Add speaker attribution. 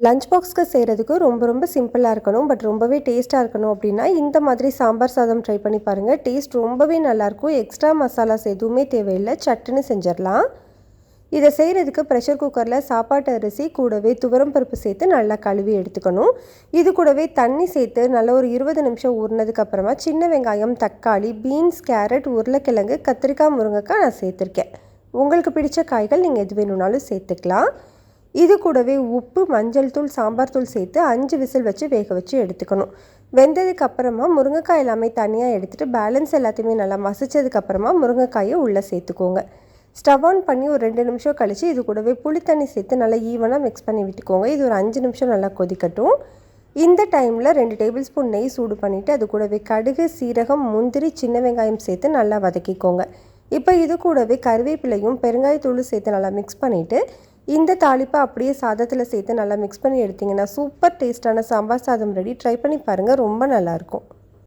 Speaker 1: Lunch பாக்ஸ்க்கு செய்கிறதுக்கு ரொம்ப சிம்பிளாக இருக்கணும். பட் ரொம்பவே டேஸ்ட்டாக இருக்கணும் அப்படின்னா, இந்த மாதிரி சாம்பார் சாதம் ட்ரை பண்ணி பாருங்கள். டேஸ்ட் ரொம்பவே நல்லாயிருக்கும். எக்ஸ்ட்ரா மசாலாஸ் எதுவுமே தேவையில்லை. சட்டுன்னு செஞ்சிடலாம். இதை செய்கிறதுக்கு ப்ரெஷர் குக்கரில் சாப்பாட்டு அரிசி கூடவே துவரம் பருப்பு சேர்த்து நல்லா கழுவி எடுத்துக்கணும். இது கூடவே தண்ணி சேர்த்து நல்லா ஒரு 20 நிமிஷம் ஊறினதுக்கப்புறமா சின்ன வெங்காயம், தக்காளி, பீன்ஸ், கேரட், உருளைக்கிழங்கு, கத்திரிக்காய், முருங்கைக்காய் நான் சேர்த்துருக்கேன். உங்களுக்கு பிடிச்ச காய்கள் நீங்கள் எது வேணும்னாலும் சேர்த்துக்கலாம். இது கூடவே உப்பு, மஞ்சள் தூள், சாம்பார் தூள் சேர்த்து 5 விசில் வச்சு வேக வச்சு எடுத்துக்கணும். வெந்ததுக்கு அப்புறமா முருங்கைக்காய் எல்லாமே தனியாக எடுத்துகிட்டு பேலன்ஸ் எல்லாத்தையுமே நல்லா மசிச்சதுக்கப்புறமா முருங்கைக்காயை உள்ளே சேர்த்துக்கோங்க. ஸ்டவ் ஆன் பண்ணி ஒரு 2 நிமிஷம் கழித்து இது கூடவே புளி தண்ணி சேர்த்து நல்லா ஈவனாக மிக்ஸ் பண்ணி விட்டுக்கோங்க. இது ஒரு 5 நிமிஷம் நல்லா கொதிக்கட்டும். இந்த டைமில் 2 டேபிள் ஸ்பூன் நெய் சூடு பண்ணிவிட்டு அது கூடவே கடுகு, சீரகம், முந்திரி, சின்ன வெங்காயம் சேர்த்து நல்லா வதக்கிக்கோங்க. இப்போ இது கூடவே கருவேப்பிலையும் பெருங்காயத்தூளும் சேர்த்து நல்லா மிக்ஸ் பண்ணிவிட்டு இந்த தாளிப்பை அப்படியே சாதத்தில் சேர்த்து நல்லா மிக்ஸ் பண்ணி எடுத்திங்கன்னா சூப்பர் டேஸ்ட்டான சாம்பார் சாதம் ரெடி. ட்ரை பண்ணி பாருங்கள், ரொம்ப நல்லாயிருக்கும்.